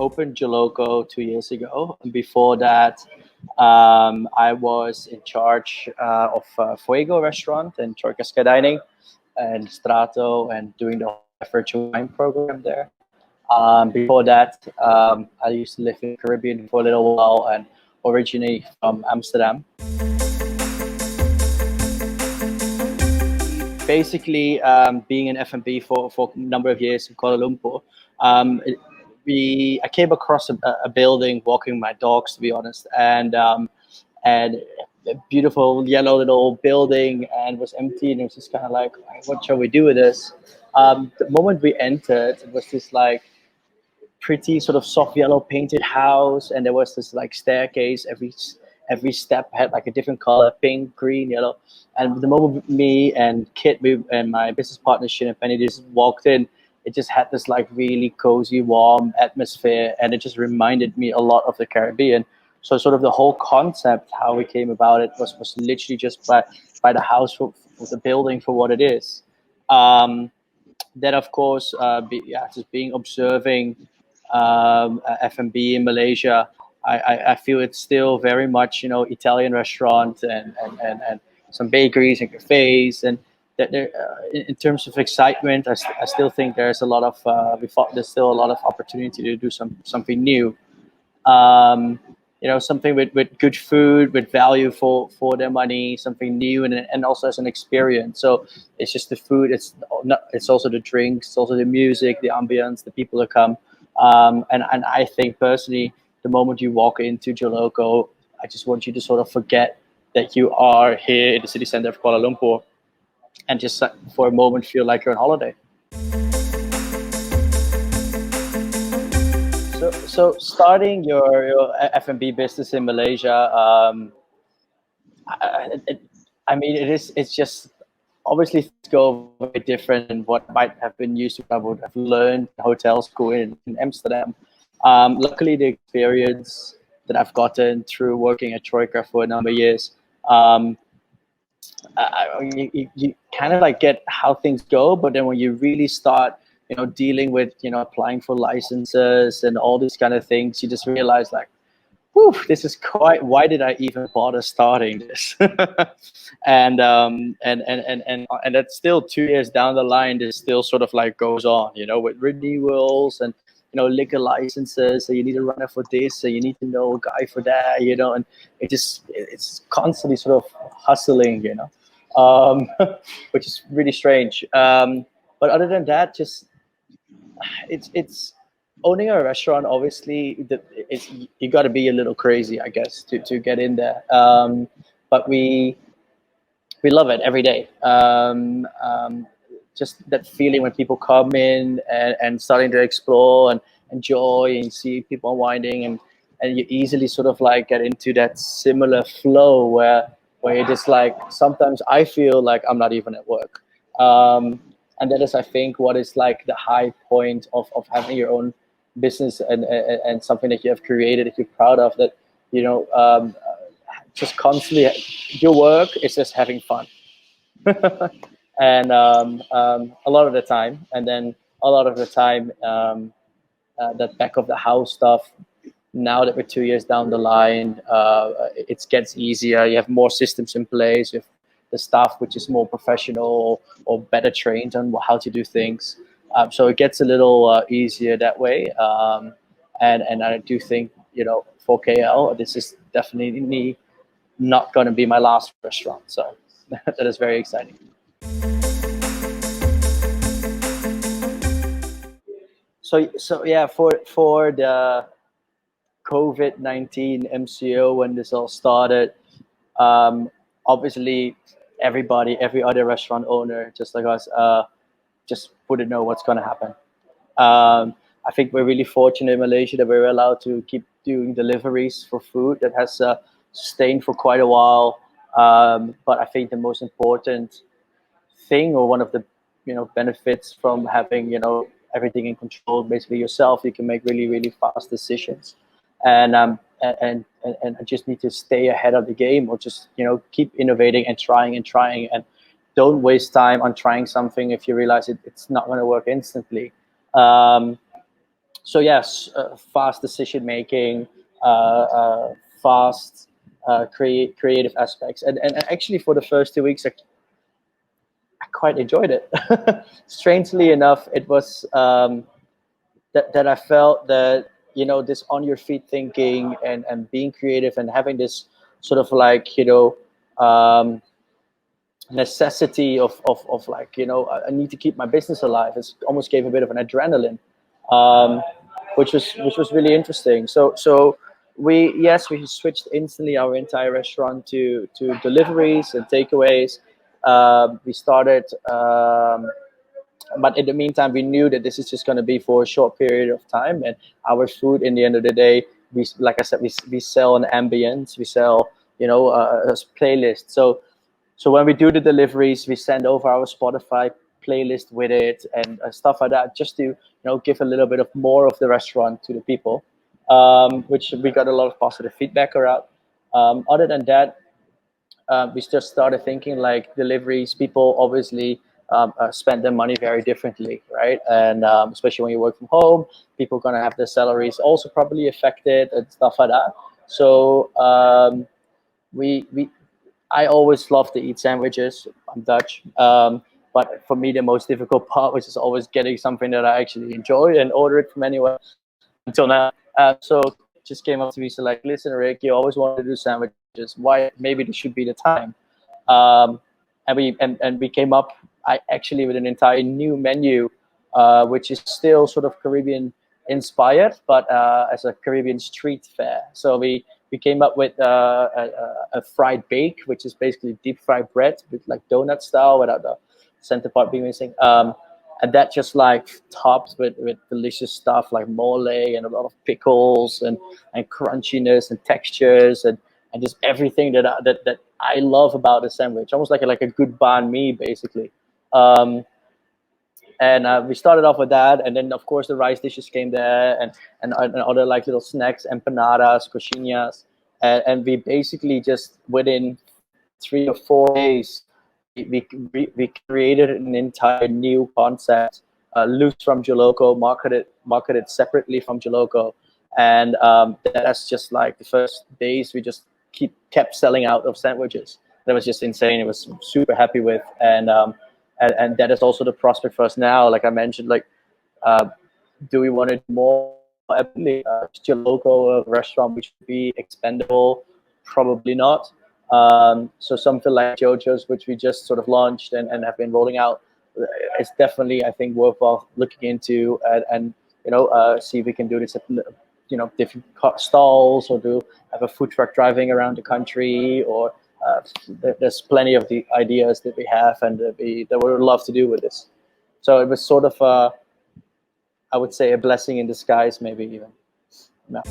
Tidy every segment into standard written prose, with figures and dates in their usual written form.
opened JOLOKO 2 years ago. And before that, I was in charge of Fuego restaurant and Troika Sky Dining and Strato and doing the virtual wine program there. Before that, I used to live in the Caribbean for a little while and originally from Amsterdam. Basically, being in F&B for a number of years in Kuala Lumpur, I came across a building walking my dogs, to be honest, and a beautiful yellow little building, and was empty, and it was just kind of like, what shall we do with this? The moment we entered, it was this like pretty sort of soft yellow painted house, and there was this like staircase. Every step had like a different color: pink, green, yellow. And the moment me and Kit and my business partner Shin and Penny just walked in, it just had this like really cozy, warm atmosphere, and it just reminded me a lot of the Caribbean. So sort of the whole concept, how we came about it, was literally just by the house for the building for what it is. Then of course, just being observing F&B in Malaysia, I feel it's still very much Italian restaurant and some bakeries and cafes, and that there in terms of excitement, I still think there's a lot of there's still a lot of opportunity to do something new. Something with good food, with value for their money, something new, and also as an experience. So it's just the food, it's also the drinks, it's also the music, the ambience, the people that come. And I think personally, the moment you walk into JOLOKO, I just want you to sort of forget that you are here in the city center of Kuala Lumpur, and just for a moment feel like you're on holiday. So starting your F&B business in Malaysia, it's just obviously things go very different than what might have been used to. I would have learned in hotel school in Amsterdam. Luckily, the experience that I've gotten through working at Troika for a number of years, you kind of like get how things go, but then when you really start dealing with applying for licenses and all these kind of things, you just realize like, whew, this is quite, why did I even bother starting this? and that's still 2 years down the line, this still sort of like goes on, with renewals and liquor licenses. So you need a runner for this, so you need to know a guy for that, and it's constantly sort of hustling, which is really strange. But other than that, just it's owning a restaurant. Obviously, you got to be a little crazy, I guess, to get in there. But we love it every day. Just that feeling when people come in and starting to explore and enjoy and see people unwinding, and you easily sort of like get into that similar flow where you're just like, sometimes I feel like I'm not even at work. And that is, I think, what is like the high point of having your own business and something that you have created that you're proud of, that just constantly your work is just having fun. And a lot of the time, and then a lot of the time, that back of the house stuff, now that we're 2 years down the line, it gets easier. You have more systems in place. You have the staff which is more professional or better trained on how to do things. So it gets a little easier that way. And I do think, for KL, this is definitely not going to be my last restaurant. So that is very exciting. So yeah, for the COVID-19 MCO, when this all started, obviously every other restaurant owner, just like us, just wouldn't know what's going to happen. I think we're really fortunate in Malaysia that we're allowed to keep doing deliveries for food. That has sustained for quite a while. But I think the most important thing, or one of the benefits from having everything in control, basically yourself, you can make really, really fast decisions. And I just need to stay ahead of the game, or just keep innovating and trying, and don't waste time on trying something if you realize it's not going to work instantly. So yes, fast decision making, fast creative aspects, and actually for the first 2 weeks, I quite enjoyed it. Strangely enough, it was that I felt that, this on your feet thinking and being creative and having this sort of like, necessity of like, I need to keep my business alive. It almost gave a bit of an adrenaline, um, which was really interesting. So we switched instantly our entire restaurant to deliveries and takeaways. We started. But in the meantime, we knew that this is just going to be for a short period of time, and our food, in the end of the day, like I said, we sell an ambience, we sell, a playlist. So when we do the deliveries, we send over our Spotify playlist with it and stuff like that, just to, give a little bit of more of the restaurant to the people, which we got a lot of positive feedback around. Other than that, we just started thinking like deliveries. People obviously spend their money very differently, right? And especially when you work from home, people are gonna have their salaries also probably affected and stuff like that. So we I always love to eat sandwiches. I'm Dutch. But for me, the most difficult part was just always getting something that I actually enjoy and order it from anywhere until now. So it just came up to me, so like, listen, Rick, you always wanted to do sandwiches. Why? Maybe this should be the time. Um, and we came up, I actually, with an entire new menu, which is still sort of Caribbean inspired, but as a Caribbean street fare. So we came up with a fried bake, which is basically deep fried bread with like donut style without the center part being missing. And that just like topped with delicious stuff like mole and a lot of pickles and crunchiness and textures and just everything that I love about a sandwich, almost like a good banh mi basically. Um, and we started off with that, and then of course the rice dishes came there, and other like little snacks, empanadas, coxinhas, and we basically just within 3 or 4 days we created an entire new concept, loose from JOLOKO, marketed separately from JOLOKO, and that's just like the first days we just kept selling out of sandwiches. That was just insane. It was super happy with, and that is also the prospect for us now. Like I mentioned, like uh, do we want to do more? Absolutely. JOLOKO, a restaurant which would be expendable, probably not. So something like JoJo's, which we just sort of launched and have been rolling out, it's definitely, I think, worthwhile looking into, and see if we can do this at different stalls, or do have a food truck driving around the country, or there's plenty of the ideas that we have and that we would love to do with this. So it was sort of I would say a blessing in disguise, maybe even. Yeah.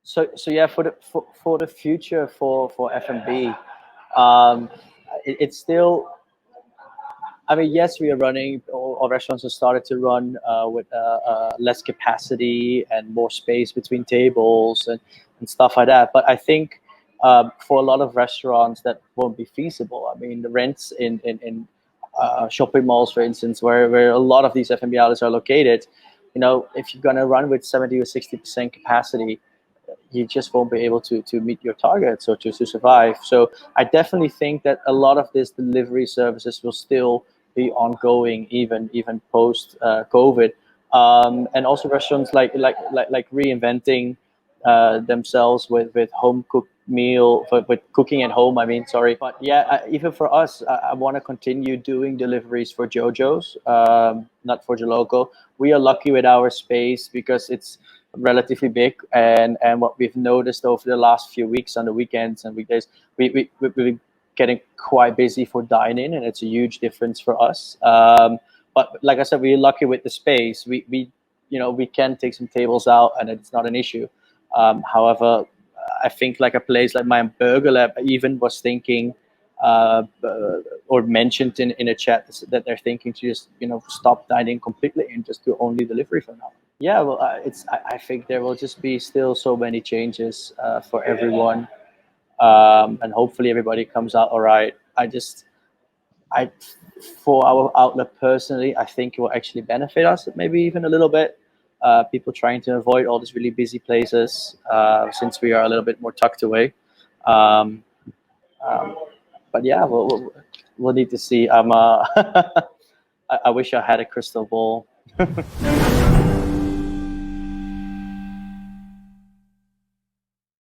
So yeah, for the future for F&B, um, it's still. I mean, yes, we are running, or restaurants have started to run with less capacity and more space between tables and stuff like that. But I think for a lot of restaurants that won't be feasible. I mean, the rents in shopping malls, for instance, where a lot of these F&B outlets are located, if you're going to run with 70 or 60% capacity, you just won't be able to meet your targets or to survive. So I definitely think that a lot of these delivery services will still be ongoing, even post COVID, and also restaurants like reinventing themselves with home cooked meal, with cooking at home. I mean, sorry, but yeah, even for us, I want to continue doing deliveries for JoJo's, not for JOLOKO. We are lucky with our space because it's relatively big, and what we've noticed over the last few weeks on the weekends and weekdays, we've been getting quite busy for dine-in, and it's a huge difference for us. But like I said, we're lucky with the space. We can take some tables out and it's not an issue. However, I think like a place like my Burger Lab even was thinking, or mentioned in a chat, that they're thinking to just stop dining completely and just do only delivery for now. Yeah, well, I think there will just be still so many changes for everyone, and hopefully everybody comes out all right. I, for our outlet personally, I think it will actually benefit us maybe even a little bit. People trying to avoid all these really busy places since we are a little bit more tucked away. Um, um, but yeah, we'll need to see. I wish I had a crystal ball.